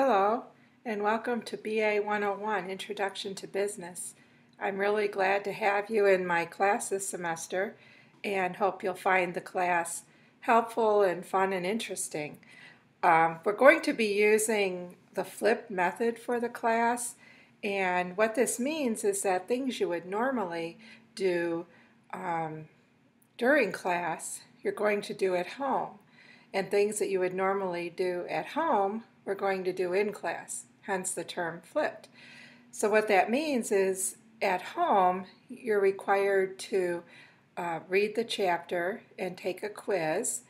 Hello, and welcome to BA 101, Introduction to Business. I'm really glad to have you in my class this semester and hope you'll find the class helpful and fun and interesting. We're going to be using the flipped method for the class, and what this means is that things you would normally do during class, you're going to do at home, and things that you would normally do at home, we're going to do in class, hence the term flipped. So what that means is at home, you're required to read the chapter and take a quiz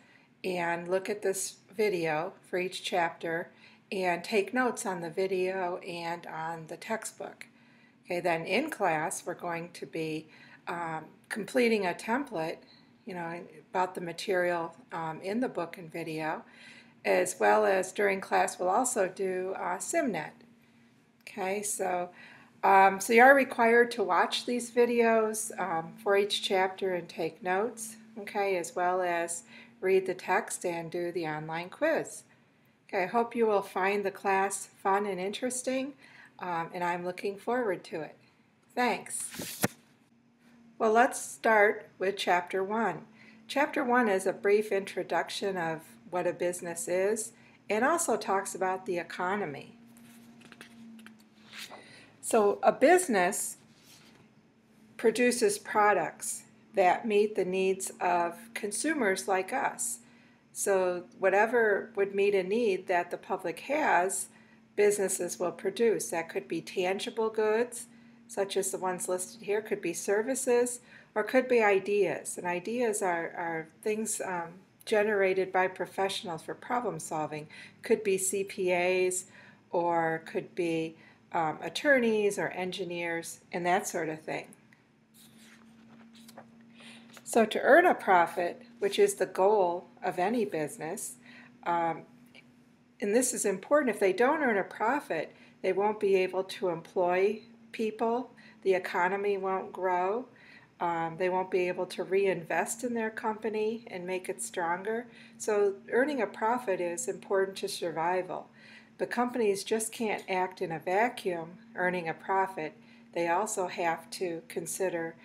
and look at this video for each chapter and take notes on the video and on the textbook. Okay, then in class, we're going to be completing a template, about the material in the book and video, as well as during class we'll also do SimNet. Okay, so you are required to watch these videos for each chapter and take notes, okay, as well as read the text and do the online quiz. Okay, I hope you will find the class fun and interesting, and I'm looking forward to it. Thanks. Well, let's start with Chapter 1. Chapter 1 is a brief introduction of what a business is and also talks about the economy. So a business produces products that meet the needs of consumers like us. So whatever would meet a need that the public has, businesses will produce. That could be tangible goods, such as the ones listed here, could be services, or could be ideas. And ideas are things generated by professionals for problem solving. Could be CPAs, or could be attorneys or engineers, and that sort of thing. So to earn a profit, which is the goal of any business, and this is important, if they don't earn a profit, they won't be able to employ people, the economy won't grow, they won't be able to reinvest in their company and make it stronger. So earning a profit is important to survival. But companies just can't act in a vacuum earning a profit. They also have to consider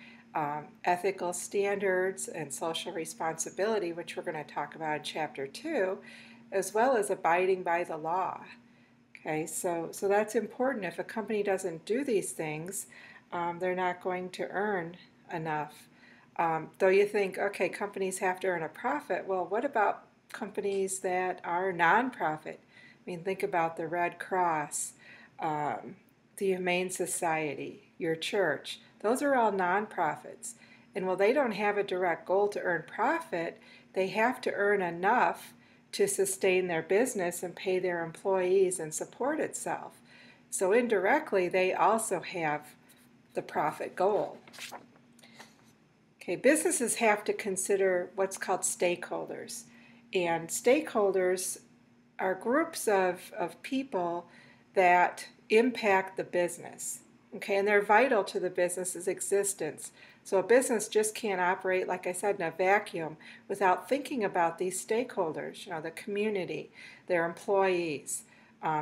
ethical standards and social responsibility, which we're going to talk about in Chapter 2, as well as abiding by the law. Okay, so that's important. If a company doesn't do these things, they're not going to earn enough. Though you think, okay, companies have to earn a profit. Well, what about companies that are nonprofit? I mean, think about the Red Cross, the Humane Society, your church. Those are all nonprofits. And while they don't have a direct goal to earn profit, they have to earn enough to sustain their business and pay their employees and support itself. So indirectly, they also have the profit goal. Okay, businesses have to consider what's called stakeholders. And stakeholders are groups of people that impact the business. Okay, and they're vital to the business's existence. So a business just can't operate, like I said, in a vacuum without thinking about these stakeholders, the community, their employees,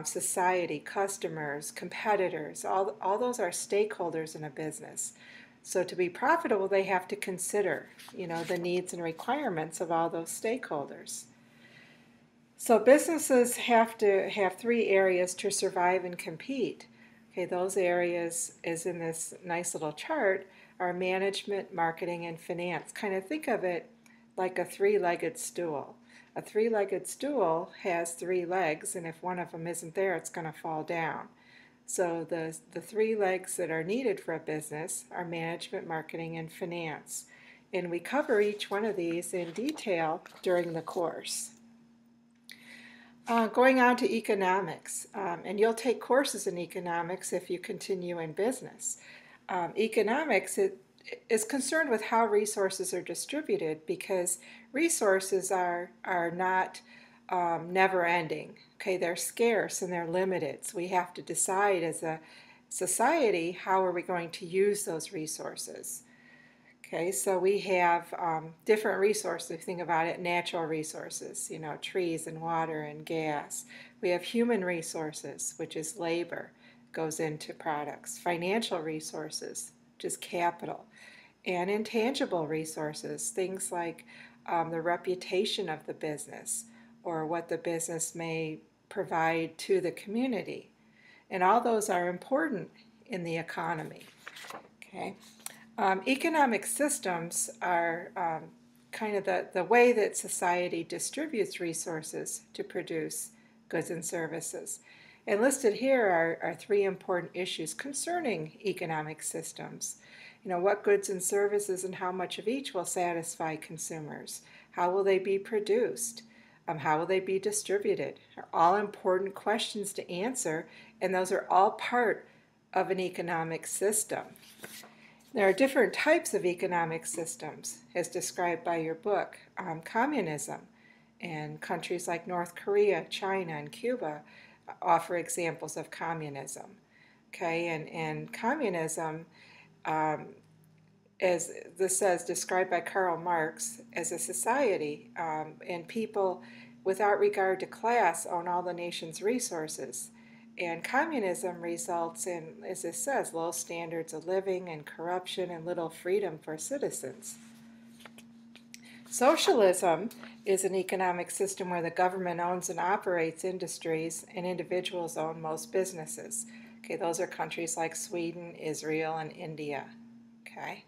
society, customers, competitors, all those are stakeholders in a business. So to be profitable, they have to consider, the needs and requirements of all those stakeholders. So businesses have to have 3 areas to survive and compete. Okay, those areas, as in this nice little chart, are management, marketing, and finance. Kind of think of it like a 3-legged stool. A 3-legged stool has 3 legs, and if one of them isn't there, it's going to fall down. So the 3 legs that are needed for a business are management, marketing, and finance. And we cover each one of these in detail during the course. Going on to economics, and you'll take courses in economics if you continue in business. Economics is concerned with how resources are distributed, because resources are not never-ending. Okay, they're scarce and they're limited, so we have to decide as a society how are we going to use those resources. Okay, so we have different resources. If you think about it, natural resources, trees and water and gas. We have human resources, which is labor, goes into products. Financial resources, which is capital. And intangible resources, things like the reputation of the business or what the business may provide to the community. And all those are important in the economy. Okay. Economic systems are kind of the way that society distributes resources to produce goods and services. And listed here are three important issues concerning economic systems. What goods and services and how much of each will satisfy consumers? How will they be produced? How will they be distributed? Are all important questions to answer, and those are all part of an economic system. There are different types of economic systems, as described by your book. Communism, and countries like North Korea, China, and Cuba offer examples of communism. Okay, and communism, as this says, described by Karl Marx, as a society, and people without regard to class own all the nation's resources. And communism results in, as it says, low standards of living and corruption and little freedom for citizens. Socialism is an economic system where the government owns and operates industries and individuals own most businesses. Okay, those are countries like Sweden, Israel, and India. Okay,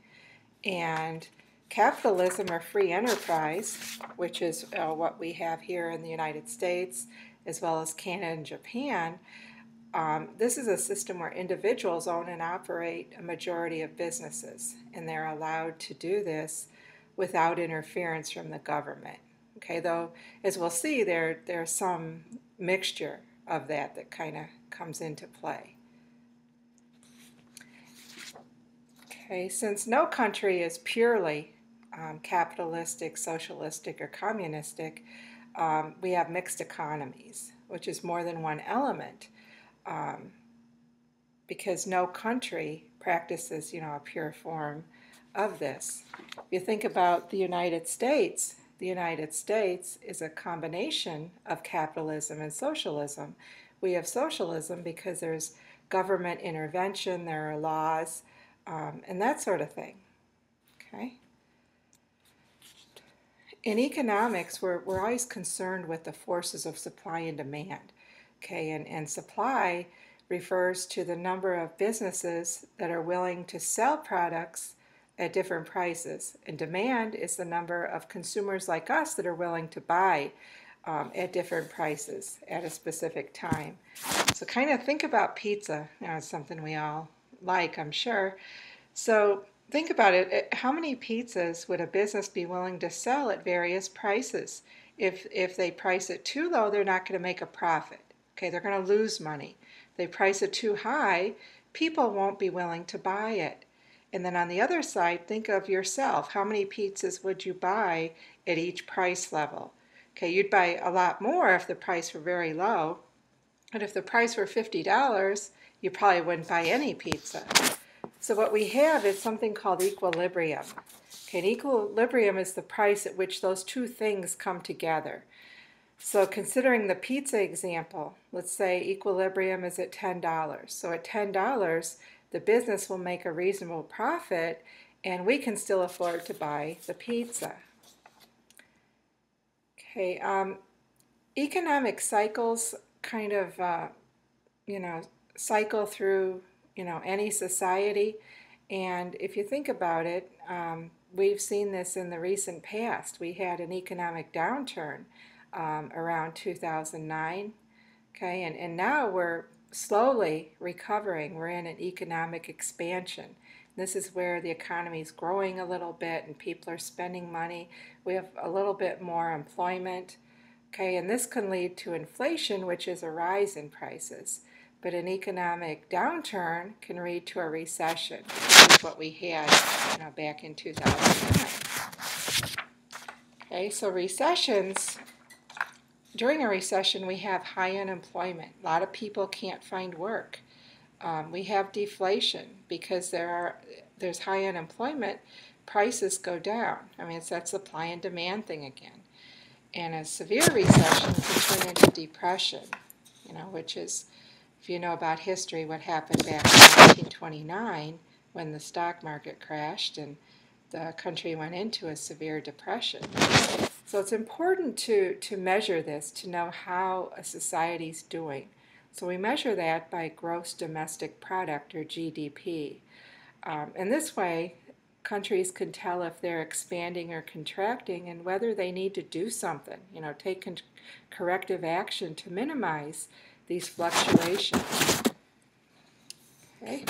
and capitalism or free enterprise, which is what we have here in the United States, as well as Canada and Japan. This is a system where individuals own and operate a majority of businesses, and they're allowed to do this without interference from the government. Okay, though, as we'll see, there's some mixture of that kind of comes into play. Okay, since no country is purely capitalistic, socialistic, or communistic, we have mixed economies, which is more than one element. Because no country practices, a pure form of this. If you think about the United States is a combination of capitalism and socialism. We have socialism because there's government intervention, there are laws, and that sort of thing. Okay. In economics, we're always concerned with the forces of supply and demand. Okay, and supply refers to the number of businesses that are willing to sell products at different prices. And demand is the number of consumers like us that are willing to buy at different prices at a specific time. So kind of think about pizza. It's something we all like, I'm sure. So think about it. How many pizzas would a business be willing to sell at various prices? If they price it too low, they're not going to make a profit. Okay, they're going to lose money. If they price it too high, people won't be willing to buy it. And then on the other side, think of yourself. How many pizzas would you buy at each price level? Okay, you'd buy a lot more if the price were very low. But if the price were $50, you probably wouldn't buy any pizza. So what we have is something called equilibrium. Okay, and equilibrium is the price at which those two things come together. So considering the pizza example, let's say equilibrium is at $10. So at $10, the business will make a reasonable profit, and we can still afford to buy the pizza. Okay, economic cycles kind of, cycle through, any society. And if you think about it, we've seen this in the recent past. We had an economic downturn around 2009, okay, and now we're slowly recovering. We're in an economic expansion. This is where the economy is growing a little bit and people are spending money. We have a little bit more employment, okay, and this can lead to inflation, which is a rise in prices. But an economic downturn can lead to a recession, which is what we had back in 2009. Okay, so recessions. During a recession, we have high unemployment. A lot of people can't find work. We have deflation because there's high unemployment. prices go down. I mean, it's that supply and demand thing again. And a severe recession can turn into depression, which is, if you know about history, what happened back in 1929 when the stock market crashed and the country went into a severe depression. So it's important to measure this, to know how a society's doing. So we measure that by gross domestic product, or GDP. And this way, countries can tell if they're expanding or contracting and whether they need to do something, take corrective action to minimize these fluctuations. Okay.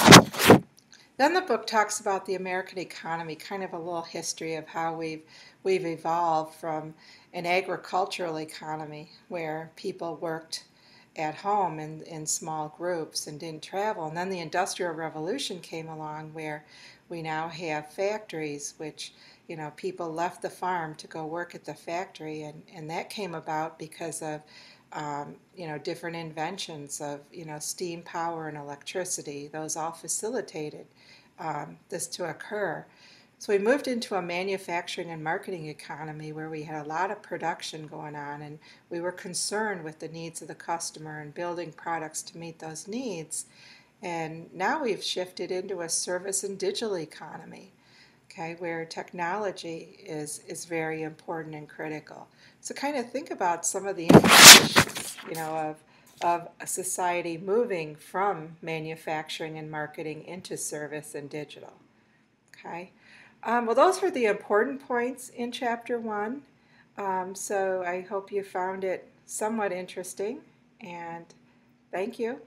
Then the book talks about the American economy, kind of a little history of how we've evolved from an agricultural economy where people worked at home in small groups and didn't travel. And then the Industrial Revolution came along where we now have factories, which, people left the farm to go work at the factory. And that came about because of, different inventions of, steam power and electricity. Those all facilitated this to occur. So we moved into a manufacturing and marketing economy where we had a lot of production going on, and we were concerned with the needs of the customer and building products to meet those needs. And now we've shifted into a service and digital economy, okay, where technology is very important and critical. So kind of think about some of the implications, of a society moving from manufacturing and marketing into service and digital. Okay. Well, those were the important points in Chapter 1. So I hope you found it somewhat interesting, and thank you.